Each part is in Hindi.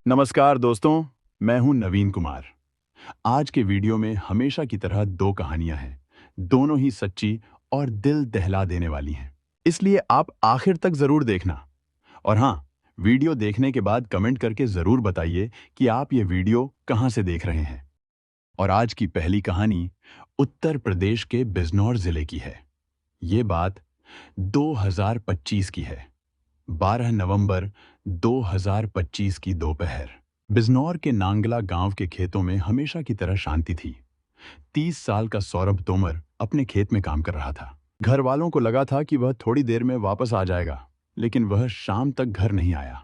नमस्कार दोस्तों, मैं हूं नवीन कुमार। आज के वीडियो में हमेशा की तरह दो कहानियां हैं, दोनों ही सच्ची और दिल दहला देने वाली हैं। इसलिए आप आखिर तक जरूर देखना। और हाँ, वीडियो देखने के बाद कमेंट करके जरूर बताइए कि आप ये वीडियो कहां से देख रहे हैं। और आज की पहली कहानी उत्तर प्रदेश के बिजनौर जिले की है। ये बात 2025 की है। 12 नवंबर 2025 की दोपहर बिजनौर के नांगला गांव के खेतों में हमेशा की तरह शांति थी। 30 साल का सौरभ तोमर अपने खेत में काम कर रहा था। घर वालों को लगा था कि वह थोड़ी देर में वापस आ जाएगा, लेकिन वह शाम तक घर नहीं आया।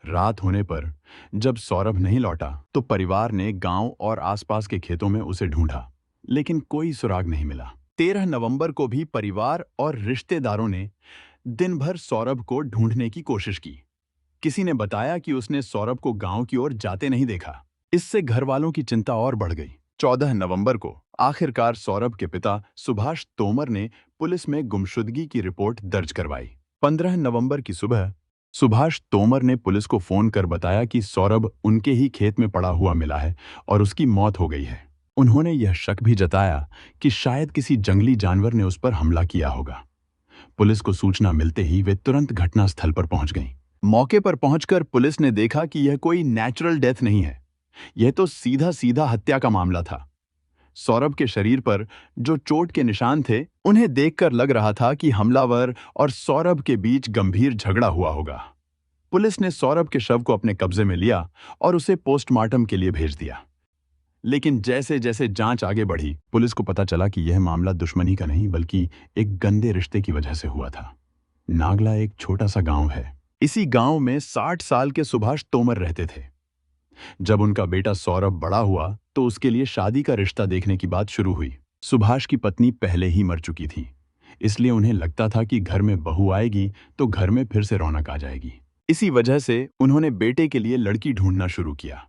रात होने पर जब सौरभ नहीं लौटा तो परिवार ने गांव और आसपास के खेतों में उसे ढूंढा, लेकिन कोई सुराग नहीं मिला। 13 नवंबर को भी परिवार और रिश्तेदारों ने दिन भर सौरभ को ढूंढने की कोशिश की। किसी ने बताया कि उसने सौरभ को गांव की ओर जाते नहीं देखा। इससे घर वालों की चिंता और बढ़ गई। 14 नवंबर को आखिरकार सौरभ के पिता सुभाष तोमर ने पुलिस में गुमशुदगी की रिपोर्ट दर्ज करवाई। 15 नवंबर की सुबह सुभाष तोमर ने पुलिस को फोन कर बताया कि सौरभ उनके ही खेत में पड़ा हुआ मिला है और उसकी मौत हो गई है। उन्होंने यह शक भी जताया कि शायद किसी जंगली जानवर ने उस पर हमला किया होगा। पुलिस को सूचना मिलते ही वे तुरंत घटनास्थल पर पहुंच गईं। मौके पर पहुंचकर पुलिस ने देखा कि यह कोई नेचुरल डेथ नहीं है, यह तो सीधा सीधा हत्या का मामला था। सौरभ के शरीर पर जो चोट के निशान थे, उन्हें देखकर लग रहा था कि हमलावर और सौरभ के बीच गंभीर झगड़ा हुआ होगा। पुलिस ने सौरभ के शव को अपने कब्जे में लिया और उसे पोस्टमार्टम के लिए भेज दिया। लेकिन जैसे जैसे जांच आगे बढ़ी, पुलिस को पता चला कि यह मामला दुश्मनी का नहीं बल्कि एक गंदे रिश्ते की वजह से हुआ था। नागला एक छोटा सा गांव है। इसी गांव में 60 साल के सुभाष तोमर रहते थे। जब उनका बेटा सौरभ बड़ा हुआ तो उसके लिए शादी का रिश्ता देखने की बात शुरू हुई। सुभाष की पत्नी पहले ही मर चुकी थी, इसलिए उन्हें लगता था कि घर में बहू आएगी तो घर में फिर से रौनक आ जाएगी। इसी वजह से उन्होंने बेटे के लिए लड़की ढूंढना शुरू किया।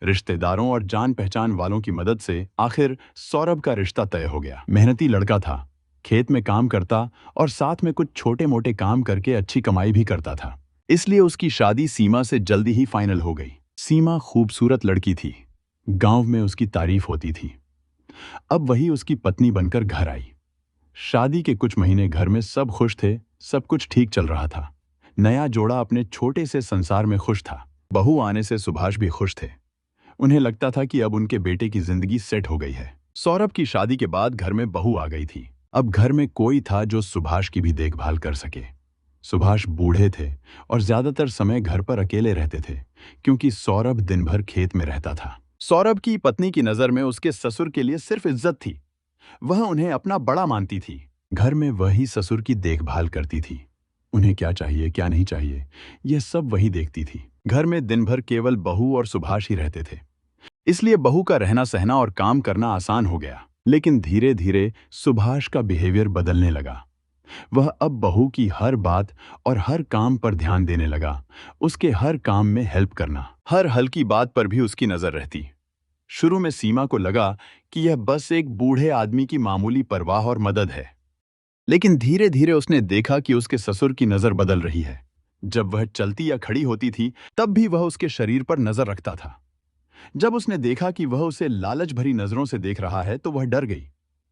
रिश्तेदारों और जान पहचान वालों की मदद से आखिर सौरभ का रिश्ता तय हो गया। मेहनती लड़का था, खेत में काम करता और साथ में कुछ छोटे मोटे काम करके अच्छी कमाई भी करता था। इसलिए उसकी शादी सीमा से जल्दी ही फाइनल हो गई। सीमा खूबसूरत लड़की थी, गांव में उसकी तारीफ होती थी। अब वही उसकी पत्नी बनकर घर आई। शादी के कुछ महीने घर में सब खुश थे, सब कुछ ठीक चल रहा था। नया जोड़ा अपने छोटे से संसार में खुश था। बहू आने से सुभाष भी खुश थे। उन्हें लगता था कि अब उनके बेटे की जिंदगी सेट हो गई है। सौरभ की शादी के बाद घर में बहू आ गई थी। अब घर में कोई था जो सुभाष की भी देखभाल कर सके। सुभाष बूढ़े थे और ज्यादातर समय घर पर अकेले रहते थे, क्योंकि सौरभ दिन भर खेत में रहता था। सौरभ की पत्नी की नजर में उसके ससुर के लिए सिर्फ इज्जत थी। वह उन्हें अपना बड़ा मानती थी। घर में वही ससुर की देखभाल करती थी। उन्हें क्या चाहिए क्या नहीं चाहिए, यह सब वही देखती थी। घर में दिन भर केवल बहू और सुभाष ही रहते थे, इसलिए बहू का रहना सहना और काम करना आसान हो गया। लेकिन धीरे धीरे सुभाष का बिहेवियर बदलने लगा। वह अब बहू की हर बात और हर काम पर ध्यान देने लगा। उसके हर काम में हेल्प करना, हर हल्की बात पर भी उसकी नजर रहती। शुरू में सीमा को लगा कि यह बस एक बूढ़े आदमी की मामूली परवाह और मदद है, लेकिन धीरे धीरे उसने देखा कि उसके ससुर की नजर बदल रही है। जब वह चलती या खड़ी होती थी, तब भी वह उसके शरीर पर नजर रखता था। जब उसने देखा कि वह उसे लालच भरी नजरों से देख रहा है तो वह डर गई,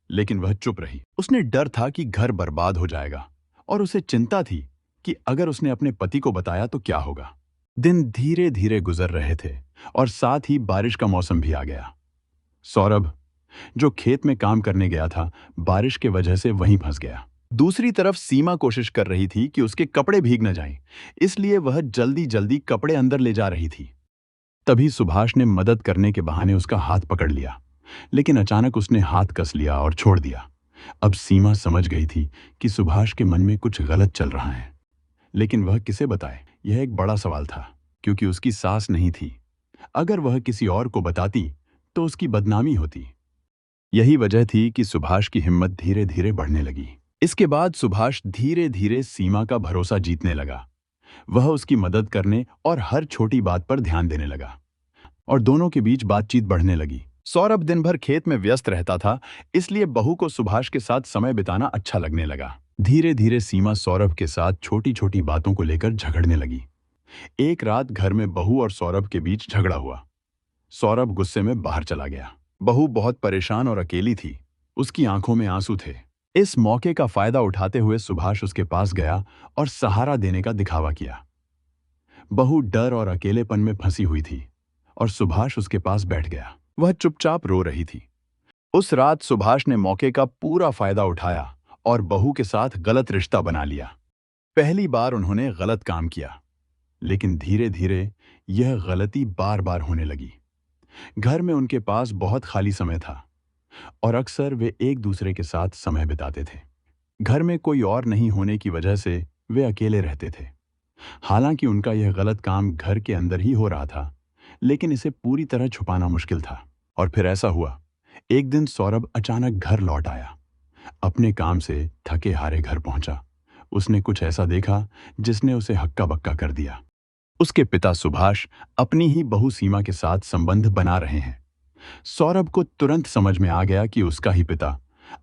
लेकिन वह चुप रही। उसने डर था कि घर बर्बाद हो जाएगा और उसे चिंता थी कि अगर उसने अपने पति को बताया तो क्या होगा। दिन धीरे धीरे गुजर रहे थे और साथ ही बारिश का मौसम भी आ गया। सौरभ, जो खेत में काम करने गया था, बारिश के वजह से वहीं फंस गया। दूसरी तरफ सीमा कोशिश कर रही थी कि उसके कपड़े भीग न जाएं, इसलिए वह जल्दी जल्दी कपड़े अंदर ले जा रही थी। तभी सुभाष ने मदद करने के बहाने उसका हाथ पकड़ लिया, लेकिन अचानक उसने हाथ कस लिया और छोड़ दिया। अब सीमा समझ गई थी कि सुभाष के मन में कुछ गलत चल रहा है, लेकिन वह किसे बताए, यह एक बड़ा सवाल था, क्योंकि उसकी सास नहीं थी। अगर वह किसी और को बताती तो उसकी बदनामी होती। यही वजह थी कि सुभाष की हिम्मत धीरे धीरे बढ़ने लगी। इसके बाद सुभाष धीरे धीरे सीमा का भरोसा जीतने लगा। वह उसकी मदद करने और हर छोटी बात पर ध्यान देने लगा और दोनों के बीच बातचीत बढ़ने लगी। सौरभ दिन भर खेत में व्यस्त रहता था, इसलिए बहू को सुभाष के साथ समय बिताना अच्छा लगने लगा। धीरे धीरे सीमा सौरभ के साथ छोटी छोटी बातों को लेकर झगड़ने लगी। एक रात घर में बहू और सौरभ के बीच झगड़ा हुआ। सौरभ गुस्से में बाहर चला गया। बहू बहुत परेशान और अकेली थी। उसकी आंखों में आंसू थे। इस मौके का फायदा उठाते हुए सुभाष उसके पास गया और सहारा देने का दिखावा किया। बहू डर और अकेलेपन में फंसी हुई थी और सुभाष उसके पास बैठ गया। वह चुपचाप रो रही थी। उस रात सुभाष ने मौके का पूरा फायदा उठाया और बहू के साथ गलत रिश्ता बना लिया। पहली बार उन्होंने गलत काम किया, लेकिन धीरे धीरे यह गलती बार बार होने लगी। घर में उनके पास बहुत खाली समय था और अक्सर वे एक दूसरे के साथ समय बिताते थे। घर में कोई और नहीं होने की वजह से वे अकेले रहते थे। हालांकि उनका यह गलत काम घर के अंदर ही हो रहा था, लेकिन इसे पूरी तरह छुपाना मुश्किल था। और फिर ऐसा हुआ, एक दिन सौरभ अचानक घर लौट आया। अपने काम से थके हारे घर पहुंचा। उसने कुछ ऐसा देखा जिसने उसे हक्का बक्का कर दिया। उसके पिता सुभाष अपनी ही बहू सीमा के साथ संबंध बना रहे हैं। सौरभ को तुरंत समझ में आ गया कि उसका ही पिता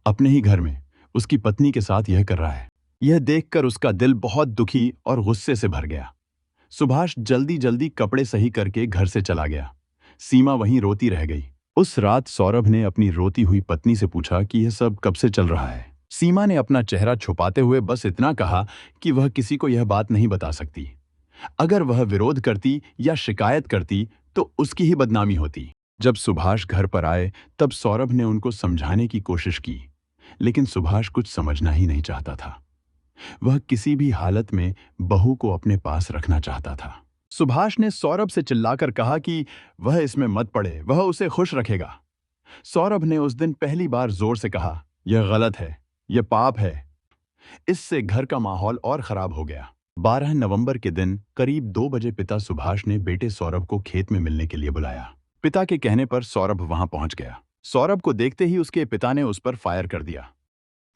अपने ही घर में उसकी पत्नी के साथ यह कर रहा है। यह देखकर उसका दिल बहुत दुखी और गुस्से से भर गया। सुभाष जल्दी जल्दी कपड़े सही करके घर से चला गया। सीमा वहीं रोती रह गई। उस रात सौरभ ने अपनी रोती हुई पत्नी से पूछा कि यह सब कब से चल रहा है। सीमा ने अपना चेहरा छुपाते हुए बस इतना कहा कि वह किसी को यह बात नहीं बता सकती। अगर वह विरोध करती या शिकायत करती तो उसकी ही बदनामी होती। जब सुभाष घर पर आए तब सौरभ ने उनको समझाने की कोशिश की, लेकिन सुभाष कुछ समझना ही नहीं चाहता था। वह किसी भी हालत में बहू को अपने पास रखना चाहता था। सुभाष ने सौरभ से चिल्लाकर कहा कि वह इसमें मत पड़े, वह उसे खुश रखेगा। सौरभ ने उस दिन पहली बार जोर से कहा, यह गलत है, यह पाप है। इससे घर का माहौल और खराब हो गया। 12 नवंबर के दिन करीब 2 बजे पिता सुभाष ने बेटे सौरभ को खेत में मिलने के लिए बुलाया। पिता के कहने पर सौरभ वहां पहुंच गया। सौरभ को देखते ही उसके पिता ने उस पर फायर कर दिया,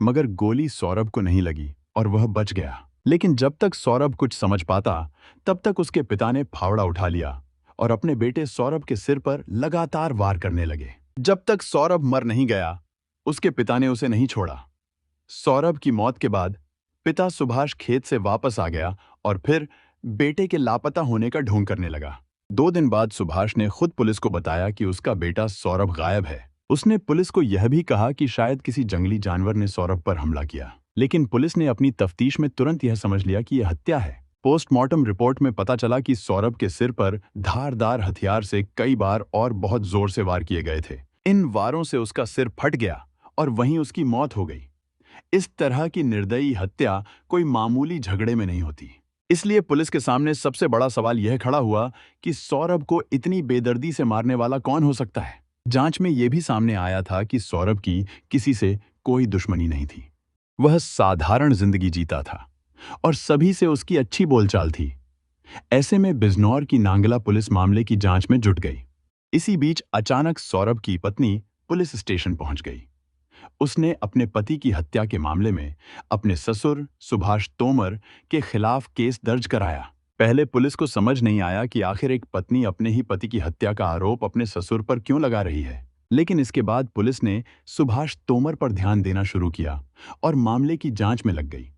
मगर गोली सौरभ को नहीं लगी और वह बच गया। लेकिन जब तक सौरभ कुछ समझ पाता, तब तक उसके पिता ने फावड़ा उठा लिया और अपने बेटे सौरभ के सिर पर लगातार वार करने लगे। जब तक सौरभ मर नहीं गया, उसके पिता ने उसे नहीं छोड़ा। सौरभ की मौत के बाद पिता सुभाष खेत से वापस आ गया और फिर बेटे के लापता होने का ढोंग करने लगा। 2 दिन बाद सुभाष ने खुद पुलिस को बताया कि उसका बेटा सौरभ गायब है। उसने पुलिस को यह भी कहा कि शायद किसी जंगली जानवर ने सौरभ पर हमला किया, लेकिन पुलिस ने अपनी तफ्तीश में तुरंत यह समझ लिया कि यह हत्या है। पोस्टमार्टम रिपोर्ट में पता चला कि सौरभ के सिर पर धारदार हथियार से कई बार और बहुत जोर से वार किए गए थे। इन वारों से उसका सिर फट गया और वहीं उसकी मौत हो गई। इस तरह की निर्दयी हत्या कोई मामूली झगड़े में नहीं होती। इसलिए पुलिस के सामने सबसे बड़ा सवाल यह खड़ा हुआ कि सौरभ को इतनी बेदर्दी से मारने वाला कौन हो सकता है। जांच में यह भी सामने आया था कि सौरभ की किसी से कोई दुश्मनी नहीं थी। वह साधारण जिंदगी जीता था और सभी से उसकी अच्छी बोलचाल थी। ऐसे में बिजनौर की नांगला पुलिस मामले की जांच में जुट गई। इसी बीच अचानक सौरभ की पत्नी पुलिस स्टेशन पहुंच गई। उसने अपने पति की हत्या के मामले में अपने ससुर सुभाष तोमर के खिलाफ केस दर्ज कराया। पहले पुलिस को समझ नहीं आया कि आखिर एक पत्नी अपने ही पति की हत्या का आरोप अपने ससुर पर क्यों लगा रही है। लेकिन इसके बाद पुलिस ने सुभाष तोमर पर ध्यान देना शुरू किया और मामले की जांच में लग गई।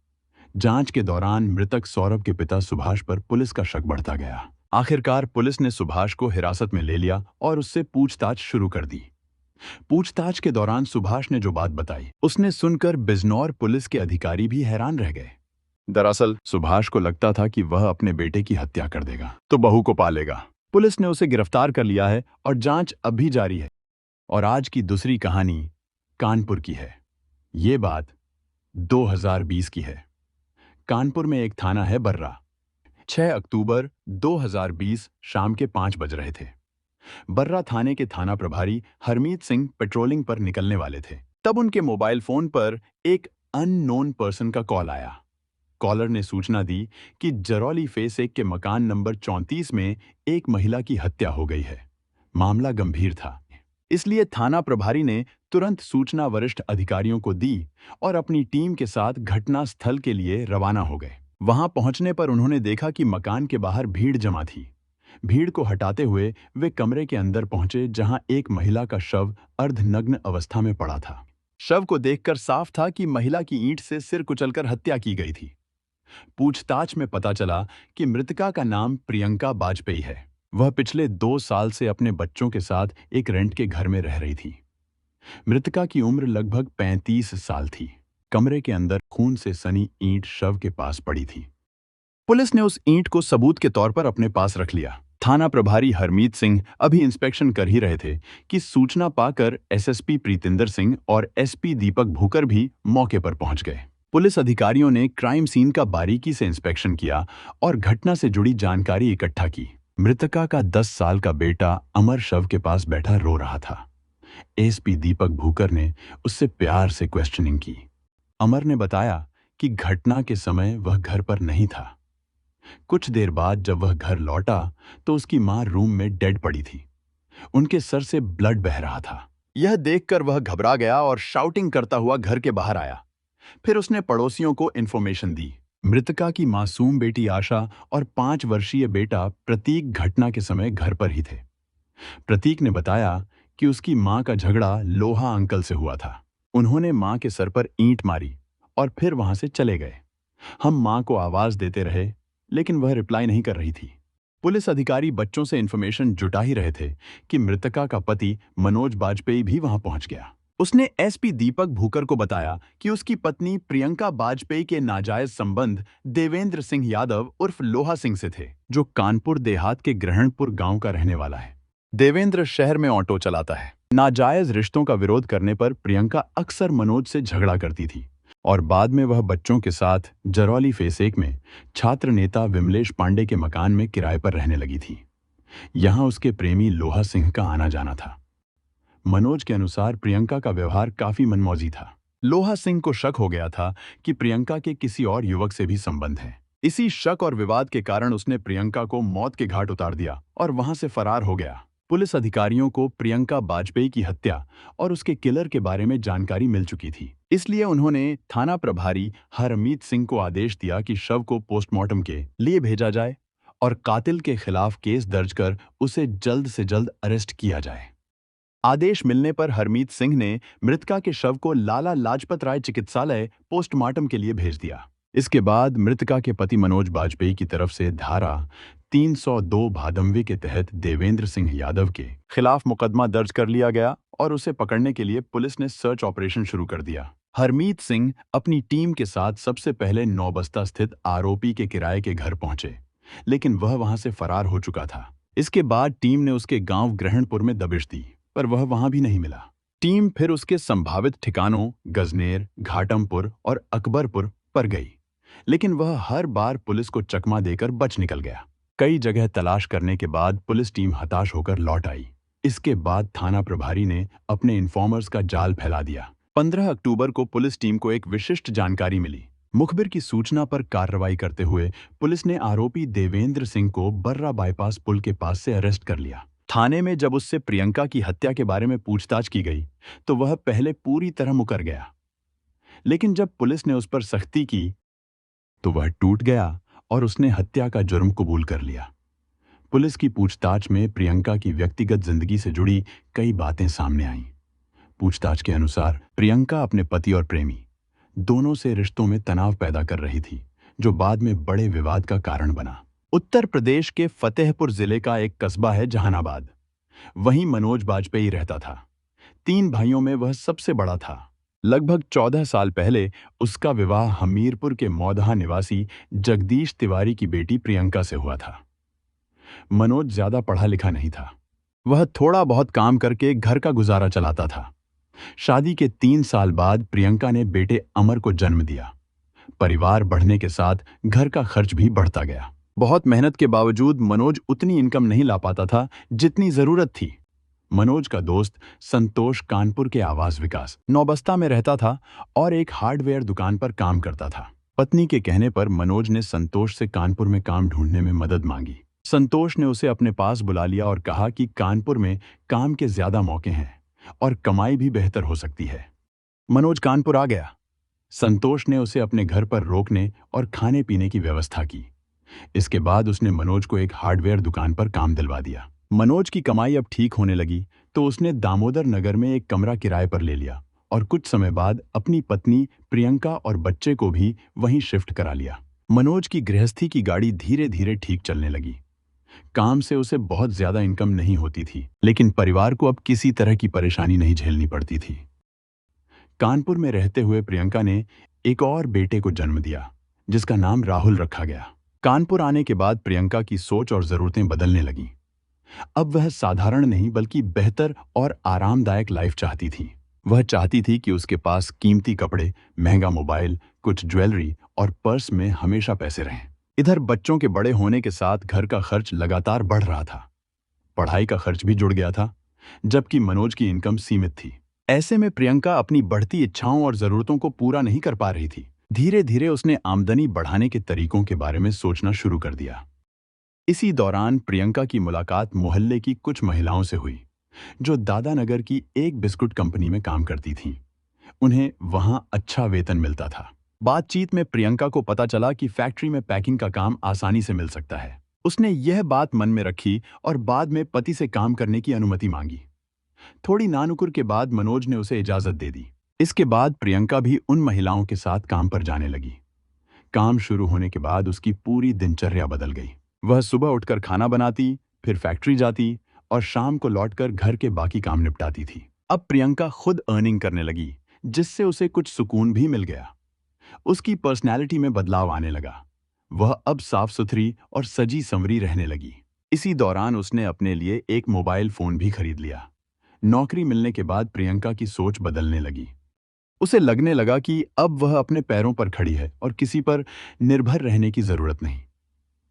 जांच के दौरान मृतक सौरभ के पिता सुभाष पर पुलिस का शक बढ़ता गया। आखिरकार पुलिस ने सुभाष को हिरासत में ले लिया और उससे पूछताछ शुरू कर दी। पूछताछ के दौरान सुभाष ने जो बात बताई, उसने सुनकर बिजनौर पुलिस के अधिकारी भी हैरान रह गए। दरअसल सुभाष को लगता था कि वह अपने बेटे की हत्या कर देगा तो बहू को पालेगा। पुलिस ने उसे गिरफ्तार कर लिया है और जांच अब भी जारी है। और आज की दूसरी कहानी कानपुर की है। ये बात 2020 की है। कानपुर में एक थाना है बर्रा। 6 अक्टूबर 2020 शाम के 5 बज रहे थे। बर्रा थाने के थाना प्रभारी हरमीत सिंह पेट्रोलिंग पर निकलने वाले थे। तब उनके मोबाइल फोन पर एक अननोन पर्सन का कॉल आया। कॉलर ने सूचना दी कि जरौली फेस 1 के मकान नंबर 34 में एक महिला की हत्या हो गई है। मामला गंभीर था, इसलिए थाना प्रभारी ने तुरंत सूचना वरिष्ठ अधिकारियों को दी और अपनी टीम के साथ घटना स्थल के लिए रवाना हो गए। वहां पहुंचने पर उन्होंने देखा कि मकान के बाहर भीड़ जमा थी। भीड़ को हटाते हुए वे कमरे के अंदर पहुंचे जहां एक महिला का शव अर्धनग्न अवस्था में पड़ा था। शव को देखकर साफ था कि महिला की ईंट से सिर कुचलकर हत्या की गई थी। पूछताछ में पता चला कि मृतका का नाम प्रियंका बाजपेयी है। वह पिछले 2 साल से अपने बच्चों के साथ एक रेंट के घर में रह रही थी। मृतका की उम्र लगभग 35 साल थी। कमरे के अंदर खून से सनी ईंट शव के पास पड़ी थी। पुलिस ने उस ईंट को सबूत के तौर पर अपने पास रख लिया। थाना प्रभारी हरमीत सिंह अभी इंस्पेक्शन कर ही रहे थे कि सूचना पाकर एसएसपी प्रीतिंदर सिंह और एसपी दीपक भूकर भी मौके पर पहुंच गए। पुलिस अधिकारियों ने क्राइम सीन का बारीकी से इंस्पेक्शन किया और घटना से जुड़ी जानकारी इकट्ठा की। मृतका का 10 साल का बेटा अमर शव के पास बैठा रो रहा था। एसपी दीपक भूकर ने उससे प्यार से क्वेश्चनिंग की। अमर ने बताया कि घटना के समय वह घर पर नहीं था। कुछ देर बाद जब वह घर लौटा तो उसकी मां रूम में डेड पड़ी थी। उनके सर से ब्लड बह रहा था। यह देखकर वह घबरा गया और शाउटिंग करता हुआ घर के बाहर आया। फिर उसने पड़ोसियों को इन्फॉर्मेशन दी। मृतका की मासूम बेटी आशा और 5 वर्षीय बेटा प्रतीक घटना के समय घर पर ही थे। प्रतीक ने बताया कि उसकी मां का झगड़ा लोहा अंकल से हुआ था। उन्होंने मां के सर पर ईंट मारी और फिर वहां से चले गए। हम मां को आवाज देते रहे लेकिन वह रिप्लाई नहीं कर रही थी। पुलिस अधिकारी बच्चों से इन्फॉर्मेशन जुटा ही रहे थे कि मृतका का पति मनोज बाजपेयी भी वहां पहुंच गया। उसने एसपी दीपक भूकर को बताया कि उसकी पत्नी प्रियंका बाजपेयी के नाजायज संबंध देवेंद्र सिंह यादव उर्फ लोहा सिंह से थे, जो कानपुर देहात के ग्रहणपुर गांव का रहने वाला है। देवेंद्र शहर में ऑटो चलाता है। नाजायज रिश्तों का विरोध करने पर प्रियंका अक्सर मनोज से झगड़ा करती थी और बाद में वह बच्चों के साथ जरौली फेस 1 में छात्र नेता विमलेश पांडे के मकान में किराए पर रहने लगी थी। यहां उसके प्रेमी लोहा सिंह का आना जाना था। मनोज के अनुसार प्रियंका का व्यवहार काफी मनमौजी था। लोहा सिंह को शक हो गया था कि प्रियंका के किसी और युवक से भी संबंध है। इसी शक और विवाद के कारण उसने प्रियंका को मौत के घाट उतार दिया और वहां से फरार हो गया। पुलिस अधिकारियों को प्रियंका बाजपेयी की हत्या और उसके किलर के बारे में जानकारी मिल चुकी थी, इसलिए उन्होंने थाना प्रभारी हरमीत सिंह को आदेश दिया कि शव को पोस्टमार्टम के लिए भेजा जाए और कातिल के खिलाफ केस दर्ज कर उसे जल्द से जल्द अरेस्ट किया जाए। आदेश मिलने पर हरमीत सिंह ने मृतका के शव को लाला लाजपत राय चिकित्सालय पोस्टमार्टम के लिए भेज दिया। इसके बाद मृतका के पति मनोज बाजपेयी की तरफ से धारा 302 भादमवी के तहत देवेंद्र सिंह यादव के खिलाफ मुकदमा दर्ज कर लिया गया और उसे पकड़ने के लिए पुलिस ने सर्च ऑपरेशन शुरू कर दिया। हरमीत सिंह अपनी टीम के साथ सबसे पहले नौबस्ता स्थित आरोपी के किराए के घर पहुंचे, लेकिन वह वहां से फरार हो चुका था। इसके बाद टीम ने उसके गांव ग्रहणपुर में दबिश दी, पर वह वहां भी नहीं मिला। टीम फिर उसके संभावित ठिकानों गजनेर, घाटमपुर और अकबरपुर पर गई, लेकिन वह हर बार पुलिस को चकमा देकर बच निकल गया। कई जगह तलाश करने के बाद पुलिस टीम हताश होकर लौट आई। इसके बाद थाना प्रभारी ने अपने इन्फॉर्मर्स का जाल फैला दिया। 15 अक्टूबर को पुलिस टीम को एक विशिष्ट जानकारी मिली। मुखबिर की सूचना पर कार्रवाई करते हुए पुलिस ने आरोपी देवेंद्र सिंह को बर्रा बाईपास पुल के पास से अरेस्ट कर लिया। थाने में जब उससे प्रियंका की हत्या के बारे में पूछताछ की गई तो वह पहले पूरी तरह मुकर गया, लेकिन जब पुलिस ने उस पर सख्ती की तो वह टूट गया और उसने हत्या का जुर्म कबूल कर लिया। पुलिस की पूछताछ में प्रियंका की व्यक्तिगत जिंदगी से जुड़ी कई बातें सामने आईं। पूछताछ के अनुसार प्रियंका अपने पति और प्रेमी दोनों से रिश्तों में तनाव पैदा कर रही थी, जो बाद में बड़े विवाद का कारण बना। उत्तर प्रदेश के फतेहपुर जिले का एक कस्बा है जहानाबाद। वहीं मनोज बाजपेयी रहता था। 3 भाइयों में वह सबसे बड़ा था। लगभग 14 साल पहले उसका विवाह हमीरपुर के मौदहा निवासी जगदीश तिवारी की बेटी प्रियंका से हुआ था। मनोज ज्यादा पढ़ा लिखा नहीं था। वह थोड़ा बहुत काम करके घर का गुजारा चलाता था। शादी के 3 साल बाद प्रियंका ने बेटे अमर को जन्म दिया। परिवार बढ़ने के साथ घर का खर्च भी बढ़ता गया। बहुत मेहनत के बावजूद मनोज उतनी इनकम नहीं ला पाता था जितनी जरूरत थी। मनोज का दोस्त संतोष कानपुर के आवास विकास नौबस्ता में रहता था और एक हार्डवेयर दुकान पर काम करता था। पत्नी के कहने पर मनोज ने संतोष से कानपुर में काम ढूंढने में मदद मांगी। संतोष ने उसे अपने पास बुला लिया और कहा कि कानपुर में काम के ज्यादा मौके हैं और कमाई भी बेहतर हो सकती है। मनोज कानपुर आ गया। संतोष ने उसे अपने घर पर रोकने और खाने पीने की व्यवस्था की। इसके बाद उसने मनोज को एक हार्डवेयर दुकान पर काम दिलवा दिया। मनोज की कमाई अब ठीक होने लगी तो उसने दामोदर नगर में एक कमरा किराए पर ले लिया और कुछ समय बाद अपनी पत्नी प्रियंका और बच्चे को भी वहीं शिफ्ट करा लिया। मनोज की गृहस्थी की गाड़ी धीरे धीरे ठीक चलने लगी। काम से उसे बहुत ज्यादा इनकम नहीं होती थी, लेकिन परिवार को अब किसी तरह की परेशानी नहीं झेलनी पड़ती थी। कानपुर में रहते हुए प्रियंका ने एक और बेटे को जन्म दिया, जिसका नाम राहुल रखा गया। कानपुर आने के बाद प्रियंका की सोच और जरूरतें बदलने लगीं। अब वह साधारण नहीं बल्कि बेहतर और आरामदायक लाइफ चाहती थी। वह चाहती थी कि उसके पास कीमती कपड़े, महंगा मोबाइल, कुछ ज्वेलरी और पर्स में हमेशा पैसे रहें। इधर बच्चों के बड़े होने के साथ घर का खर्च लगातार बढ़ रहा था। पढ़ाई का खर्च भी जुड़ गया था, जबकि मनोज की इनकम सीमित थी। ऐसे में प्रियंका अपनी बढ़ती इच्छाओं और जरूरतों को पूरा नहीं कर पा रही थी। धीरे धीरे उसने आमदनी बढ़ाने के तरीकों के बारे में सोचना शुरू कर दिया। इसी दौरान प्रियंका की मुलाकात मोहल्ले की कुछ महिलाओं से हुई, जो दादानगर की एक बिस्कुट कंपनी में काम करती थीं। उन्हें वहां अच्छा वेतन मिलता था। बातचीत में प्रियंका को पता चला कि फैक्ट्री में पैकिंग का काम आसानी से मिल सकता है। उसने यह बात मन में रखी और बाद में पति से काम करने की अनुमति मांगी। थोड़ी नानुकुर के बाद मनोज ने उसे इजाजत दे दी। इसके बाद प्रियंका भी उन महिलाओं के साथ काम पर जाने लगी। काम शुरू होने के बाद उसकी पूरी दिनचर्या बदल गई। वह सुबह उठकर खाना बनाती, फिर फैक्ट्री जाती और शाम को लौटकर घर के बाकी काम निपटाती थी। अब प्रियंका खुद अर्निंग करने लगी, जिससे उसे कुछ सुकून भी मिल गया। उसकी पर्सनैलिटी में बदलाव आने लगा। वह अब साफ सुथरी और सजी संवरी रहने लगी। इसी दौरान उसने अपने लिए एक मोबाइल फोन भी खरीद लिया। नौकरी मिलने के बाद प्रियंका की सोच बदलने लगी। उसे लगने लगा कि अब वह अपने पैरों पर खड़ी है और किसी पर निर्भर रहने की जरूरत नहीं।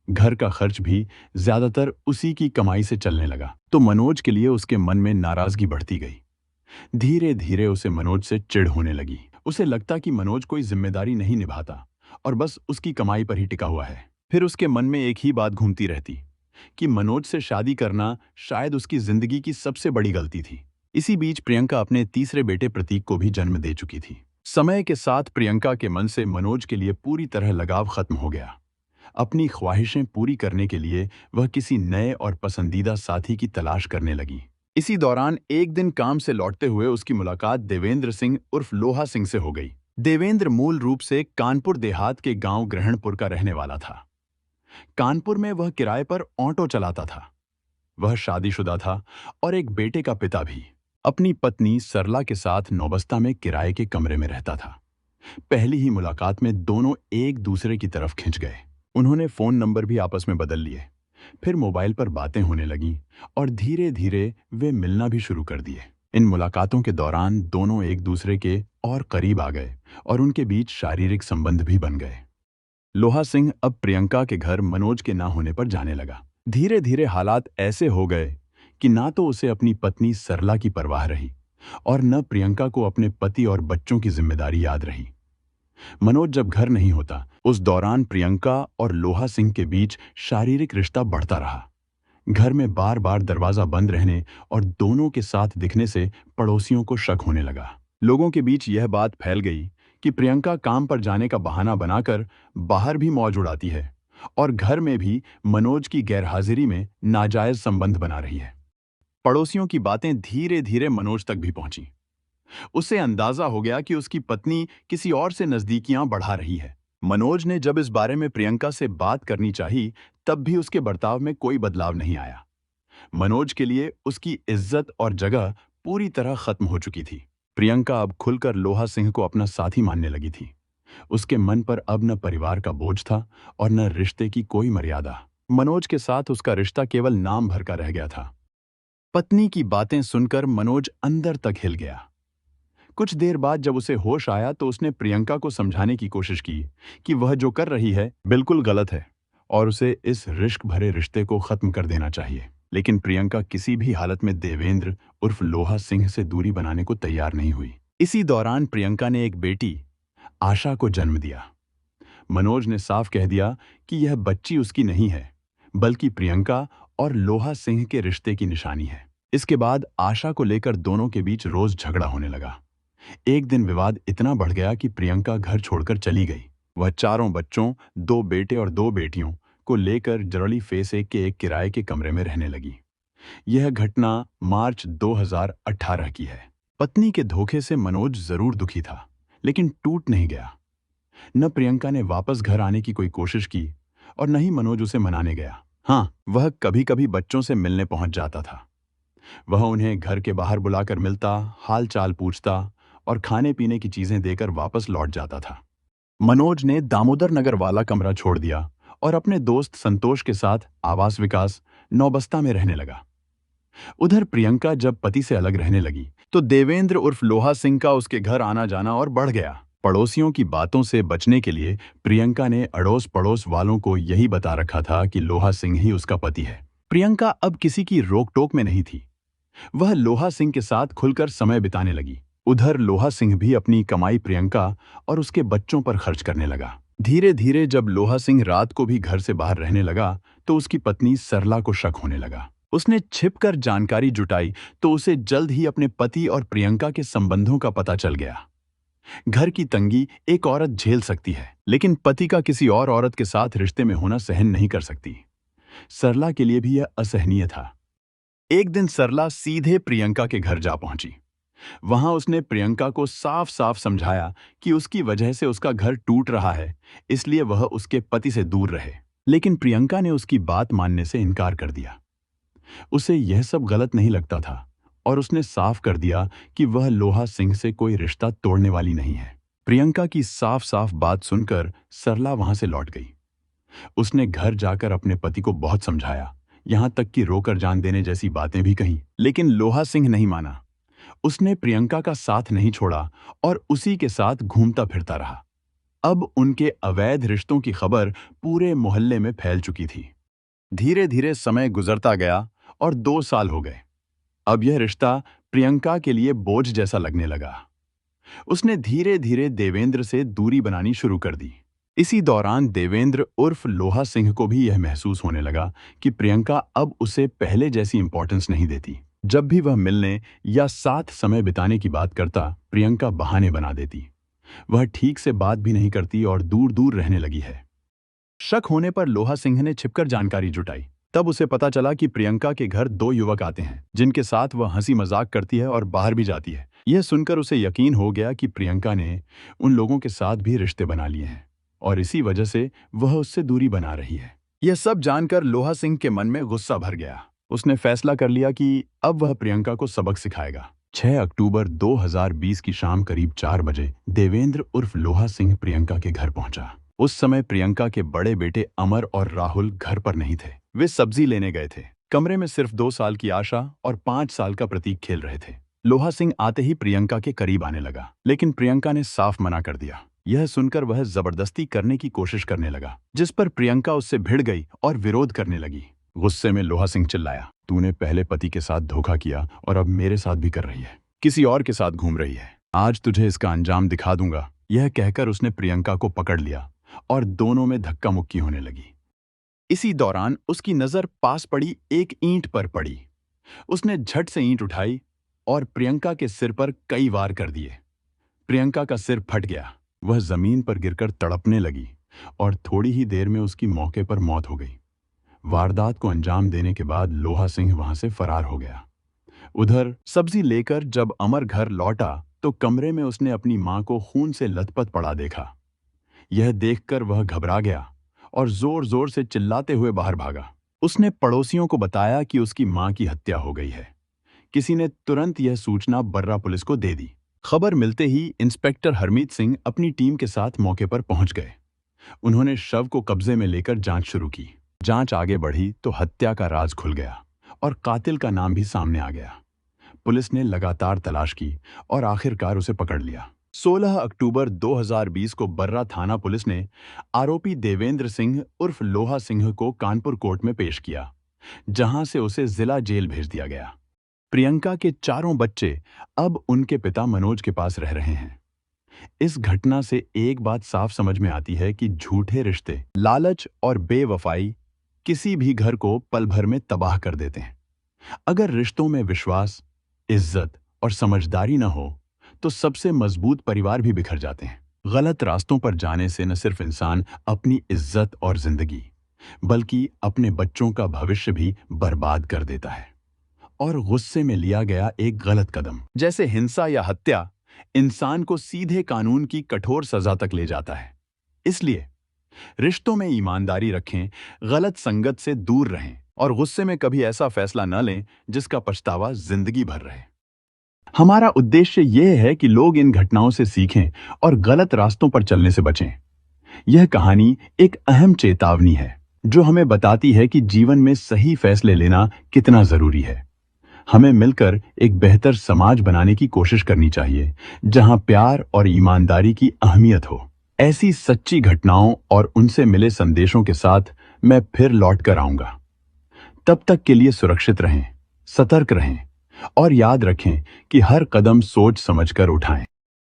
घर का खर्च भी ज्यादातर उसी की कमाई से चलने लगा। तो मनोज के लिए उसके मन में नाराजगी बढ़ती गई। धीरे धीरे उसे मनोज से चिढ़ होने लगी। उसे लगता कि मनोज कोई जिम्मेदारी नहीं निभाता और बस उसकी कमाई पर ही टिका हुआ है। फिर उसके मन में एक ही बात घूमती रहती कि मनोज से शादी करना शायद उसकी जिंदगी की सबसे बड़ी गलती थी। इसी बीच प्रियंका अपने तीसरे बेटे प्रतीक को भी जन्म दे चुकी थी। समय के साथ प्रियंका के मन से मनोज के लिए पूरी तरह लगाव खत्म हो गया। अपनी ख्वाहिशें पूरी करने के लिए वह किसी नए और पसंदीदा साथी की तलाश करने लगी। इसी दौरान एक दिन काम से लौटते हुए उसकी मुलाकात देवेंद्र सिंह उर्फ लोहा सिंह से हो गई। देवेंद्र मूल रूप से कानपुर देहात के गांव ग्रहणपुर का रहने वाला था। कानपुर में वह किराए पर ऑटो चलाता था। वह शादीशुदा था और एक बेटे का पिता भी। अपनी पत्नी सरला के साथ नौबस्ता में किराए के कमरे में रहता था। पहली ही मुलाकात में दोनों एक दूसरे की तरफ खिंच गए। उन्होंने फोन नंबर भी आपस में बदल लिए। फिर मोबाइल पर बातें होने लगीं और धीरे धीरे वे मिलना भी शुरू कर दिए। इन मुलाकातों के दौरान दोनों एक दूसरे के और करीब आ गए और उनके बीच शारीरिक संबंध भी बन गए। लोहा सिंह अब प्रियंका के घर मनोज के ना होने पर जाने लगा। धीरे धीरे हालात ऐसे हो गए कि ना तो उसे अपनी पत्नी सरला की परवाह रही और न प्रियंका को अपने पति और बच्चों की जिम्मेदारी याद रही। मनोज जब घर नहीं होता, उस दौरान प्रियंका और लोहा सिंह के बीच शारीरिक रिश्ता बढ़ता रहा। घर में बार बार दरवाजा बंद रहने और दोनों के साथ दिखने से पड़ोसियों को शक होने लगा। लोगों के बीच यह बात फैल गई कि प्रियंका काम पर जाने का बहाना बनाकर बाहर भी मौज उड़ाती है और घर में भी मनोज की गैरहाजिरी में नाजायज संबंध बना रही है। पड़ोसियों की बातें धीरे धीरे मनोज तक भी पहुंची। उसे अंदाजा हो गया कि उसकी पत्नी किसी और से नजदीकियां बढ़ा रही है। मनोज ने जब इस बारे में प्रियंका से बात करनी चाही, तब भी उसके बर्ताव में कोई बदलाव नहीं आया। मनोज के लिए उसकी इज्जत और जगह पूरी तरह खत्म हो चुकी थी। प्रियंका अब खुलकर लोहा सिंह को अपना साथी मानने लगी थी। उसके मन पर अब न परिवार का बोझ था और न रिश्ते की कोई मर्यादा। मनोज के साथ उसका रिश्ता केवल नाम भर का रह गया था। पत्नी की बातें सुनकर मनोज अंदर तक हिल गया। कुछ देर बाद जब उसे होश आया तो उसने प्रियंका को समझाने की कोशिश की कि वह जो कर रही है बिल्कुल गलत है और उसे इस रिस्क भरे रिश्ते को खत्म कर देना चाहिए। लेकिन प्रियंका किसी भी हालत में देवेंद्र उर्फ लोहा सिंह से दूरी बनाने को तैयार नहीं हुई। इसी दौरान प्रियंका ने एक बेटी आशा को जन्म दिया। मनोज ने साफ कह दिया कि यह बच्ची उसकी नहीं है, बल्कि प्रियंका और लोहा सिंह के रिश्ते की निशानी है। इसके बाद आशा को लेकर दोनों के बीच रोज झगड़ा होने लगा। एक दिन विवाद इतना बढ़ गया कि प्रियंका घर छोड़कर चली गई। वह चारों बच्चों, 2 बेटे और 2 बेटियों को लेकर जरड़ी फेस के एक किराए के कमरे में रहने लगी। यह घटना मार्च 2018 की है। पत्नी के धोखे से मनोज जरूर दुखी था, लेकिन टूट नहीं गया। न प्रियंका ने वापस घर आने की कोई कोशिश की और न ही मनोज उसे मनाने गया। हाँ, वह कभी-कभी बच्चों से मिलने पहुंच जाता था। वह उन्हें घर के बाहर बुलाकर मिलता, हाल चाल पूछता और खाने पीने की चीजें देकर वापस लौट जाता था। मनोज ने दामोदर नगर वाला कमरा छोड़ दिया और अपने दोस्त संतोष के साथ आवास विकास नौबस्ता में रहने लगा। उधर प्रियंका जब पति से अलग रहने लगी तो देवेंद्र उर्फ लोहा सिंह का उसके घर आना जाना और बढ़ गया। पड़ोसियों की बातों से बचने के लिए प्रियंका ने अड़ोस पड़ोस वालों को यही बता रखा था कि लोहा सिंह ही उसका पति है। प्रियंका अब किसी की रोक टोक में नहीं थी। वह लोहा सिंह के साथ खुलकर समय बिताने लगी। उधर लोहा सिंह भी अपनी कमाई प्रियंका और उसके बच्चों पर खर्च करने लगा। धीरे धीरे जब लोहा सिंह रात को भी घर से बाहर रहने लगा तो उसकी पत्नी सरला को शक होने लगा। उसने छिपकर जानकारी जुटाई तो उसे जल्द ही अपने पति और प्रियंका के संबंधों का पता चल गया। घर की तंगी एक औरत झेल सकती है, लेकिन पति का किसी और औरत के साथ रिश्ते में होना सहन नहीं कर सकती। सरला के लिए भी यह असहनीय था। एक दिन सरला सीधे प्रियंका के घर जा पहुंची। वहां उसने प्रियंका को साफ साफ समझाया कि उसकी वजह से उसका घर टूट रहा है, इसलिए वह उसके पति से दूर रहे। लेकिन प्रियंका ने उसकी बात मानने से इनकार कर दिया। उसे यह सब गलत नहीं लगता था और उसने साफ कर दिया कि वह लोहा सिंह से कोई रिश्ता तोड़ने वाली नहीं है। प्रियंका की साफ साफ बात सुनकर सरला वहां से लौट गई। उसने घर जाकर अपने पति को बहुत समझाया, यहां तक कि रोकर जान देने जैसी बातें भी कहीं, लेकिन लोहा सिंह नहीं माना। उसने प्रियंका का साथ नहीं छोड़ा और उसी के साथ घूमता फिरता रहा। अब उनके अवैध रिश्तों की खबर पूरे मोहल्ले में फैल चुकी थी। धीरे धीरे समय गुजरता गया और 2 साल हो गए। अब यह रिश्ता प्रियंका के लिए बोझ जैसा लगने लगा। उसने धीरे धीरे देवेंद्र से दूरी बनानी शुरू कर दी। इसी दौरान देवेंद्र उर्फ लोहा सिंह को भी यह महसूस होने लगा कि प्रियंका अब उसे पहले जैसी इंपॉर्टेंस नहीं देती। जब भी वह मिलने या साथ समय बिताने की बात करता, प्रियंका बहाने बना देती। वह ठीक से बात भी नहीं करती और दूर दूर रहने लगी है। शक होने पर लोहा सिंह ने छिपकर जानकारी जुटाई। तब उसे पता चला कि प्रियंका के घर 2 युवक आते हैं, जिनके साथ वह हंसी मजाक करती है और बाहर भी जाती है। यह सुनकर उसे यकीन हो गया कि प्रियंका ने उन लोगों के साथ भी रिश्ते बना लिए हैं और इसी वजह से वह उससे दूरी बना रही है। यह सब जानकर लोहा सिंह के मन में गुस्सा भर गया। उसने फैसला कर लिया कि अब वह प्रियंका को सबक सिखाएगा। 6 अक्टूबर 2020 की शाम करीब 4 बजे देवेंद्र उर्फ लोहा सिंह प्रियंका के घर पहुंचा। उस समय प्रियंका के बड़े बेटे अमर और राहुल घर पर नहीं थे। वे सब्जी लेने गए थे। कमरे में सिर्फ 2 साल की आशा और 5 साल का प्रतीक खेल रहे थे। लोहा सिंह आते ही प्रियंका के करीब आने लगा, लेकिन प्रियंका ने साफ मना कर दिया। यह सुनकर वह जबरदस्ती करने की कोशिश करने लगा, जिस पर प्रियंका उससे भिड़ गई और विरोध करने लगी। गुस्से में लोहा सिंह चिल्लाया, तूने पहले पति के साथ धोखा किया और अब मेरे साथ भी कर रही है। किसी और के साथ घूम रही है। आज तुझे इसका अंजाम दिखा दूंगा। यह कहकर उसने प्रियंका को पकड़ लिया और दोनों में धक्का मुक्की होने लगी। इसी दौरान उसकी नजर पास पड़ी एक ईंट पर पड़ी। उसने झट से ईंट उठाई और प्रियंका के सिर पर कई वार कर दिए। प्रियंका का सिर फट गया। वह जमीन पर गिरकर तड़पने लगी और थोड़ी ही देर में उसकी मौके पर मौत हो गई। वारदात को अंजाम देने के बाद लोहा सिंह वहां से फरार हो गया। उधर सब्जी लेकर जब अमर घर लौटा तो कमरे में उसने अपनी मां को खून से लथपथ पड़ा देखा। यह देखकर वह घबरा गया और जोर जोर से चिल्लाते हुए बाहर भागा। उसने पड़ोसियों को बताया कि उसकी मां की हत्या हो गई है। किसी ने तुरंत यह सूचना बर्रा पुलिस को दे दी। खबर मिलते ही इंस्पेक्टर हरमीत सिंह अपनी टीम के साथ मौके पर पहुंच गए। उन्होंने शव को कब्जे में लेकर जांच शुरू की। जांच आगे बढ़ी तो हत्या का राज खुल गया और कातिल का नाम भी सामने आ गया। पुलिस ने लगातार तलाश की और आखिरकार उसे पकड़ लिया। 16 अक्टूबर 2020 को बर्रा थाना पुलिस ने आरोपी देवेंद्र सिंह उर्फ लोहा सिंह को कानपुर कोर्ट में पेश किया, जहां से उसे जिला जेल भेज दिया गया। प्रियंका के 4 बच्चे अब उनके पिता मनोज के पास रह रहे हैं। इस घटना से एक बात साफ समझ में आती है कि झूठे रिश्ते, लालच और बेवफाई किसी भी घर को पल भर में तबाह कर देते हैं। अगर रिश्तों में विश्वास, इज्जत और समझदारी न हो तो सबसे मजबूत परिवार भी बिखर जाते हैं। गलत रास्तों पर जाने से न सिर्फ इंसान अपनी इज्जत और जिंदगी, बल्कि अपने बच्चों का भविष्य भी बर्बाद कर देता है। और गुस्से में लिया गया एक गलत कदम, जैसे हिंसा या हत्या, इंसान को सीधे कानून की कठोर सजा तक ले जाता है। इसलिए रिश्तों में ईमानदारी रखें, गलत संगत से दूर रहें और गुस्से में कभी ऐसा फैसला न लें जिसका पछतावा जिंदगी भर रहे। हमारा उद्देश्य यह है कि लोग इन घटनाओं से सीखें और गलत रास्तों पर चलने से बचें। यह कहानी एक अहम चेतावनी है जो हमें बताती है कि जीवन में सही फैसले लेना कितना जरूरी है। हमें मिलकर एक बेहतर समाज बनाने की कोशिश करनी चाहिए जहां प्यार और ईमानदारी की अहमियत हो। ऐसी सच्ची घटनाओं और उनसे मिले संदेशों के साथ मैं फिर लौट कर आऊंगा। तब तक के लिए सुरक्षित रहें, सतर्क रहें और याद रखें कि हर कदम सोच समझकर उठाएं।